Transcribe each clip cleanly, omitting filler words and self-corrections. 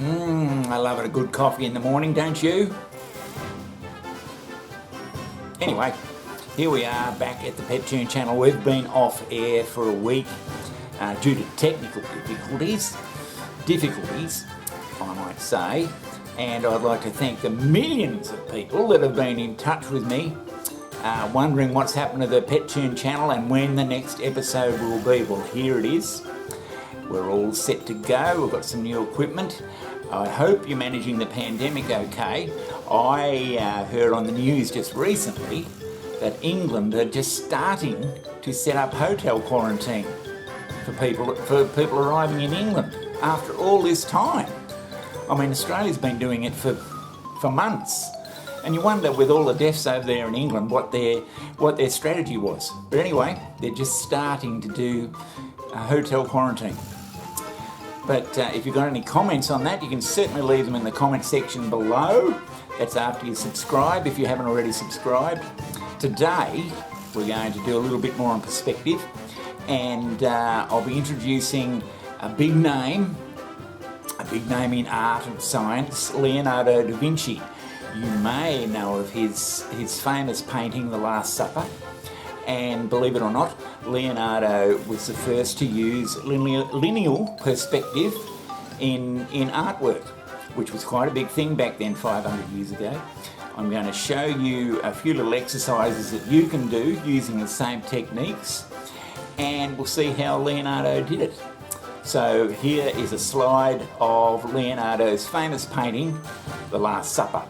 I love a good coffee in the morning, don't you? Anyway, here we are back at the Pet Toon channel. We've been off air for a week due to technical difficulties, I might say, and I'd like to thank the millions of people that have been in touch with me, wondering what's happened to the Pet Toon channel and when the next episode will be. Well, here it is. We're all set to go. We've got some new equipment. I hope you're managing the pandemic okay. I heard on the news just recently that England are just starting to set up hotel quarantine for people arriving in England after all this time. I mean, Australia's been doing it for months, and you wonder with all the deaths over there in England what their strategy was. But anyway, they're just starting to do hotel quarantine. But if you've got any comments on that, you can certainly leave them in the comment section below. That's after you subscribe, if you haven't already subscribed. Today, we're going to do a little bit more on perspective, and I'll be introducing a big name in art and science, Leonardo da Vinci. You may know of his famous painting, The Last Supper. And believe it or not, Leonardo was the first to use lineal perspective in artwork, which was quite a big thing back then, 500 years ago. I'm going to show you a few little exercises that you can do using the same techniques, and we'll see how Leonardo did it. So here is a slide of Leonardo's famous painting, The Last Supper.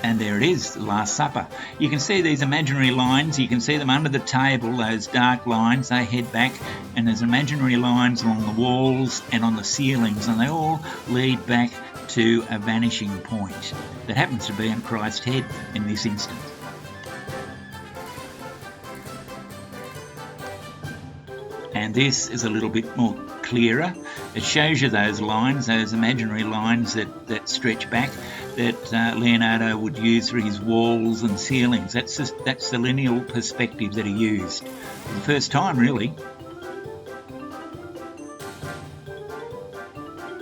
And there it is, The Last Supper. You can see these imaginary lines. You can see them under the table, those dark lines. They head back, and there's imaginary lines along the walls and on the ceilings, and they all lead back to a vanishing point that happens to be on Christ's head in this instance. And this is a little bit more clearer. It shows you those lines, those imaginary lines that stretch back, that Leonardo would use for his walls and ceilings. That's the lineal perspective that he used for the first time, really.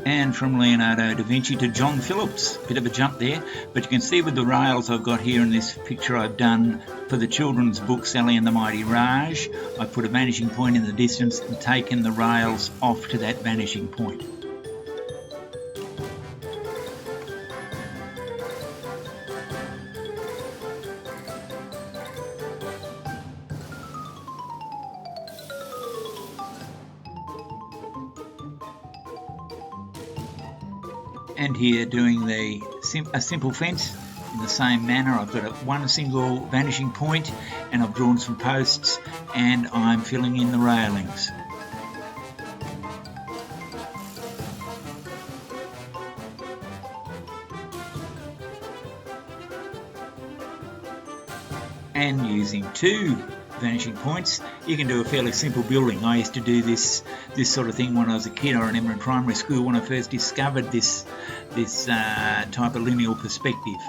And from Leonardo da Vinci to Johnni Phillips, bit of a jump there, but you can see with the rails I've got here in this picture I've done for the children's book Sally and the Mighty Raj. I put a vanishing point in the distance and taken the rails off to that vanishing point. And here doing a simple fence in the same manner. I've got one single vanishing point, and I've drawn some posts, and I'm filling in the railings. And using two vanishing points, you can do a fairly simple building. I used to do this sort of thing when I was a kid. I remember in primary school when I first discovered this type of lineal perspective.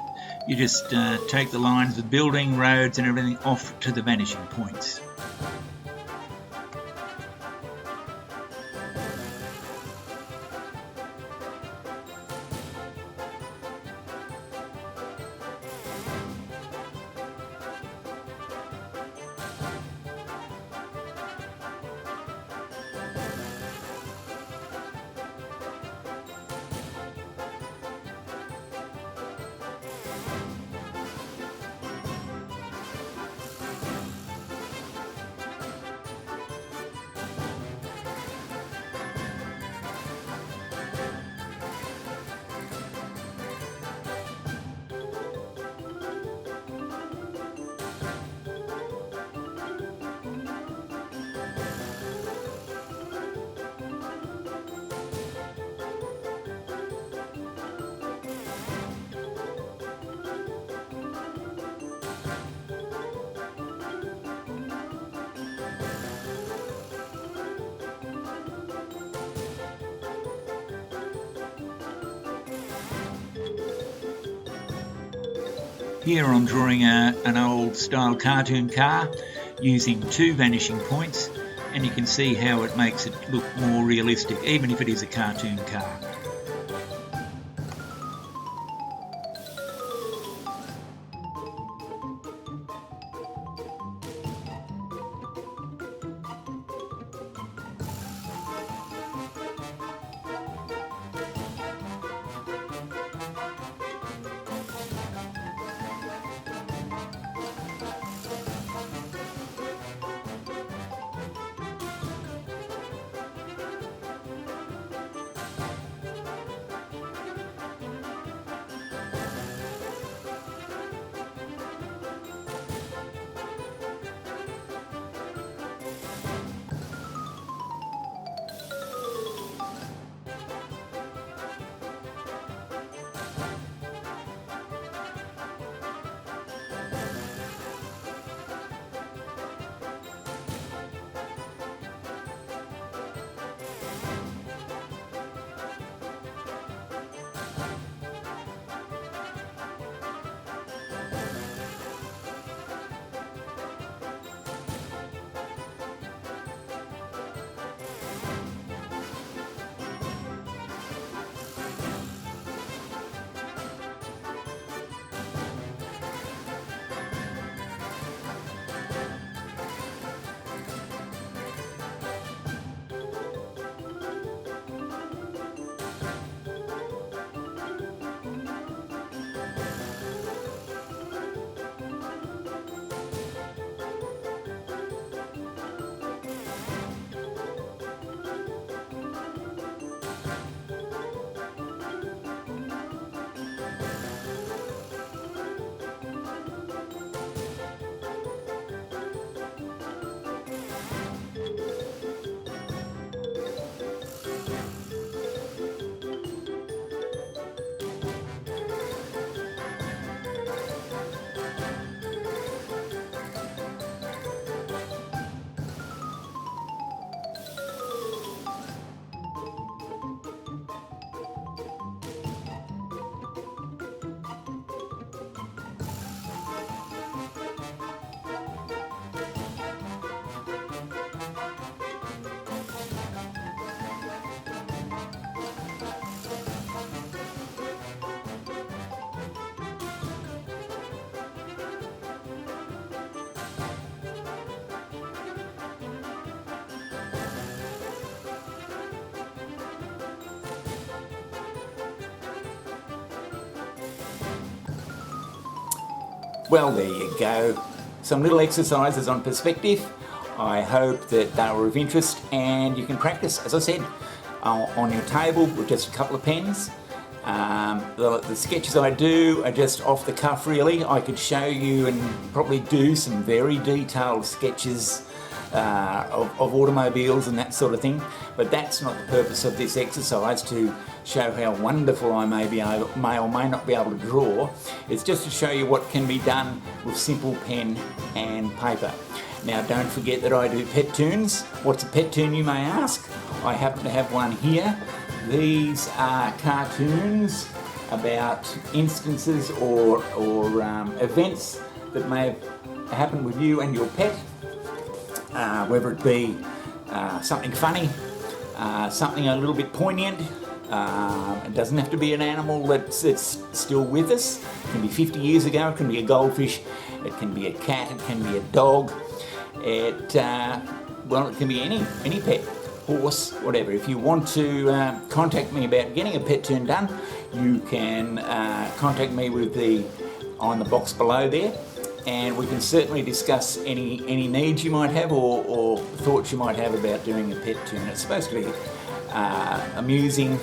You just take the lines of building, roads and everything off to the vanishing points. Here I'm drawing an old style cartoon car using two vanishing points, and you can see how it makes it look more realistic, even if it is a cartoon car. Well, there you go. Some little exercises on perspective. I hope that they were of interest, and you can practice, as I said, on your table with just a couple of pens. The sketches I do are just off the cuff, really. I could show you and probably do some very detailed sketches of automobiles and that sort of thing, but that's not the purpose of this exercise, to show how wonderful I may or may not be able to draw. It's just to show you what can be done with simple pen and paper. Now, don't forget that I do pet toons. What's a pet toon, you may ask? I happen to have one here. These are cartoons about instances or events that may have happened with you and your pet, whether it be something funny, something a little bit poignant. It doesn't have to be an animal that's still with us. It can be 50 years ago, it can be a goldfish, it can be a cat, it can be a dog. It can be any pet, horse, whatever. If you want to contact me about getting a pet toon done, you can contact me on the box below there, and we can certainly discuss any needs you might have or thoughts you might have about doing a pet toon. It's supposed to be amusing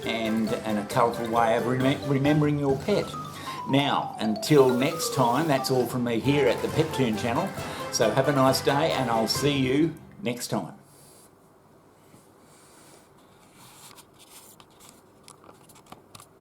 and a colourful way of remembering your pet. Now, until next time, that's all from me here at the Pet Toon channel. So have a nice day, and I'll see you next time.